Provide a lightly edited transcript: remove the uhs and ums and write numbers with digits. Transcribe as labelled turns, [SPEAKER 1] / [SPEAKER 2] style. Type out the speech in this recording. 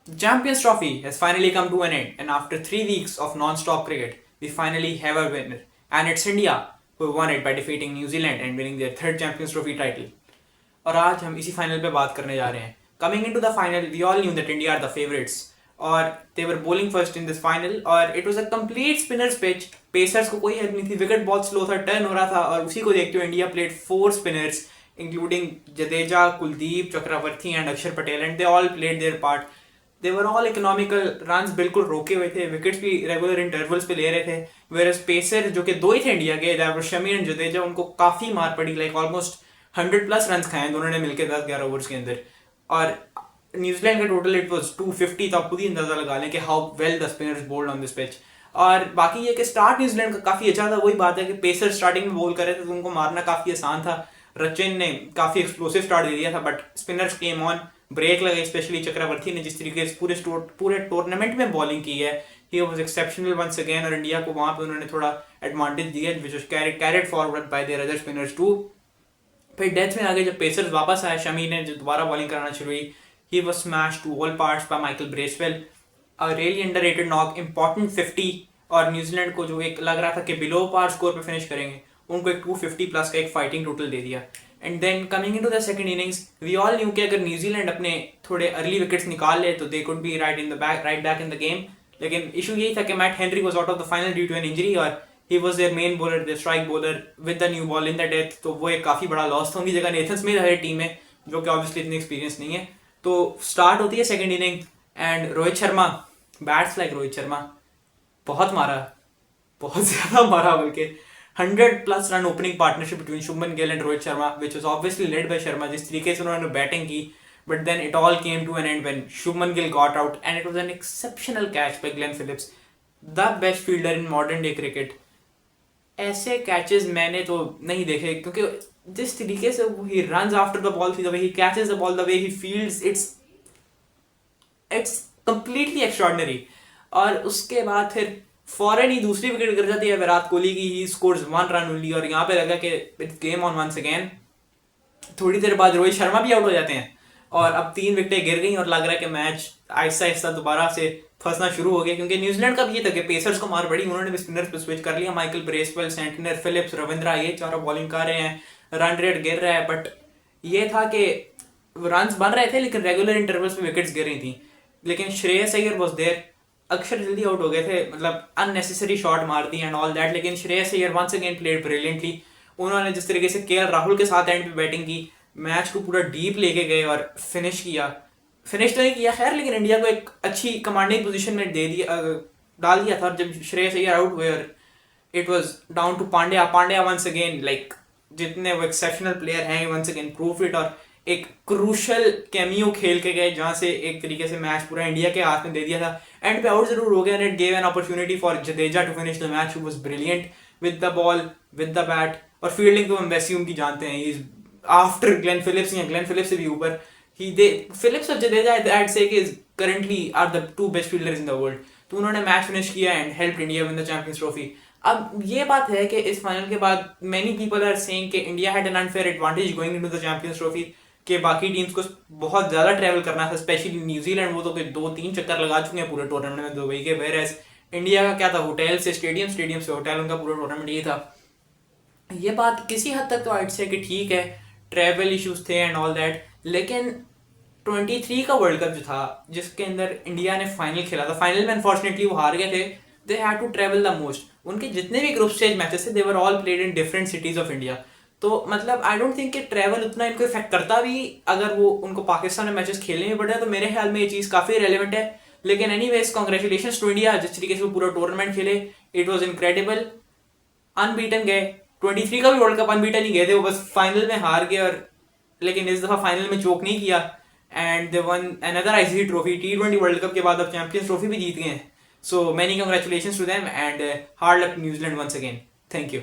[SPEAKER 1] Champions Trophy has finally come to an end, and after 3 weeks of non-stop cricket, we finally have a winner. And it's India who won it by defeating New Zealand and winning their third Champions Trophy title. और आज हम इसी final पे बात करने जा रहे हैं. Coming into the final, we all knew that India are the favorites. और they were bowling first in this final और it was a complete spinners pitch. Pacers को कोई हेल्प नहीं थी, विकेट बहुत स्लो था, टर्न हो रहा था और उसी को देखते हुए India played 4 spinners including Jadeja, Kuldeep, Chakravarti and Akshar Patel, and they all played their part. They were all economical, runs बिल्कुल रोके हुए थे, विकेट्स भी रेगुलर इंटरवल्स पे ले रहे थे. वेयर पेसर जो कि दो ही थे इंडिया के, शमी एंड जडेजा, उनको काफी मार पड़ी. लाइक ऑलमोस्ट 100+ रन खाए दोनों ने मिलकर 10-11 ओवर्स के अंदर. और न्यूजीलैंड का टोटल इट वाज 250. तो आप खुद ही अंदाजा लगा लें कि how well the spinners bowled on this pitch. और बाकी ये कि स्टार्ट न्यूजीलैंड का काफी अच्छा था. वही बात है कि पेसर स्टार्टिंग में बोल कर रहे थे तो उनको मारना काफी आसान था. रचिन ने काफी एक्सप्लोसिव स्टार्ट दे दिया था, but spinners came on, break लगे. स्पेशली चक्रवर्ती ने जिस तरीके से पूरे टूर्नामेंट में बॉलिंग की है, he was exceptional once again. और इंडिया को वहां पे उन्होंने थोड़ा एडवांटेज दिया, which was carried forward by their other spinners too. फिर डेथ में आगे जब पेसर्स वापस आए, शमी ने जो दोबारा बॉलिंग कराना शुरू हुई, he was smashed to all parts by Michael Bracewell. A really underrated knock, important 50. और न्यूजीलैंड को जो एक लग रहा था कि बिलो पार स्कोर पे फिनिश करेंगे, उनको एक 250+ का एक फाइटिंग टोटल दे दिया. And then coming into the second innings, we all knew कि अगर न्यूजीलैंड अपने थोड़े अर्ली विकेट्स निकाल ले तो they could be right back in the game. लेकिन इशू यही था कि Matt Henry was out of the final due to an injury, और he was their main bowler, their strike bowler with the new ball in the death. तो वो एक काफी बड़ा लॉस था. उनकी जगह नेथन स्मिथ है टीम में, जो कि ऑब्वियसली इतनी एक्सपीरियंस नहीं है. तो स्टार्ट होती है second inning and Rohit Sharma bats like Rohit Sharma, बहुत मारा, बहुत ज्यादा मारा. बल्कि 100+ run opening partnership between Shubman Gill and Rohit Sharma, which was obviously led by Sharma, जिस तरीके से उन्होंने बैटिंग की. But then it all came to an end when Shubman Gill got out and it was an exceptional catch by Glenn Phillips, the best fielder in modern day cricket. ऐसे catches मैंने तो नहीं देखे, क्योंकि जिस तरीके से he runs after the ball, the way he catches the ball, the way he fields, it's completely extraordinary. और उसके बाद फिर फॉरन ही दूसरी विकेट गिर जाती है विराट कोहली की, ही स्कोर्स 1 रन ओनली. और यहाँ पे लगा कि it's game on once again. थोड़ी देर बाद रोहित शर्मा भी आउट हो जाते हैं और अब 3 विकेटें गिर गई और लग रहा है कि मैच आहिस्ता आहिस्ता दोबारा से फंसना शुरू हो गया. क्योंकि न्यूजीलैंड का भी ये था कि पेसर्स को मार पड़ी, उन्होंने भी स्पिनर्स पे स्विच कर लिया. Michael Bracewell, Santner, Phillips, Ravindra, ये चारों बॉलिंग कर रहे हैं, रन रेट गिर रहा है. बट ये था कि रन बन रहे थे लेकिन रेगुलर इंटरवल्स में विकेट्स गिर रही थी. लेकिन श्रेयस अय्यर वाज देयर. अक्षर जल्दी आउट हो गए थे, मतलब अननेसेसरी शॉट मार दी एंड ऑल दैट. लेकिन Shreyas Iyer once again played brilliantly. उन्होंने जिस तरीके से केएल राहुल के साथ एंड पे बैटिंग की, मैच को पूरा डीप लेके गए और फिनिश किया. फिनिश तो नहीं किया खैर, लेकिन इंडिया को एक अच्छी कमांडिंग पोजीशन में दे दिया, डाल दिया था. जब श्रेयस अय्यर आउट हुए और it was down to Pandya once again, like जितने वो एक्सेप्शनल प्लेयर हैं वंस अगेन प्रूव इट. और एक क्रूशल कैमियो खेल के गए जहां से एक तरीके से मैच पूरा इंडिया के हाथ में दे दिया था. एंड पे आउट जरूर हो गया and it gave an opportunity for Jadeja to finish the match, who was brilliant with the ball, with the bat. और फील्डिंग तो हम वैसे उनकी जानते हैं, इज आफ्टर ग्लेन फिलिप्स, या ग्लेन फिलिप्स से भी ऊपर. फिलिप्स और Jadeja I'd say is currently are the 2 best fielders in the world. तो उन्होंने मैच फिनिश किया and help India win the champions trophy. अब ये बात है कि इस फाइनल के बाद मेनी पीपल आर सेइंग कि India had an unfair advantage going into the champions trophy, कि बाकी टीम्स को बहुत ज्यादा ट्रैवल करना था, स्पेशली न्यूजीलैंड. वो तो 2-3 चक्कर लगा चुके हैं पूरे टूर्नामेंट में दुबई के. वेयरएज इंडिया का क्या था, होटल से स्टेडियम, स्टेडियम से होटल, उनका पूरा टूर्नामेंट ये था. ये बात किसी हद तक तो I'd say कि ठीक है, ट्रैवल इश्यूज थे एंड ऑल दैट. लेकिन 23 का वर्ल्ड कप जो था, जिसके अंदर इंडिया ने फाइनल खेला था, फाइनल में अनफॉर्चुनेटली वो हार गए थे. They had to travel the most. उनके जितने भी ग्रुप स्टेज मैचेस थे, they were all played in different cities of India. तो मतलब आई डोंट थिंक कि ट्रैवल उतना इनको इफेक्ट करता भी. अगर वो उनको पाकिस्तान में मैचेस खेलने में पड़े तो मेरे ख्याल में ये चीज काफी रेलिवेंट है. लेकिन एनीवेज कांग्रेचुलेशंस टू इंडिया, जिस तरीके से वो पूरा टूर्नामेंट खेले, इट वाज इनक्रेडिबल. अनबीटन गए, 23 का भी वर्ल्ड कप अनबीटन ही गए थे, वो बस फाइनल में हार गए. और लेकिन इस दफा फाइनल में चोक नहीं किया and they won another ICC trophy. T20 world cup के बाद अब चैंपियंस ट्रॉफी भी जीत गए हैं. So many congratulations to them and hard luck New Zealand once again. Thank you.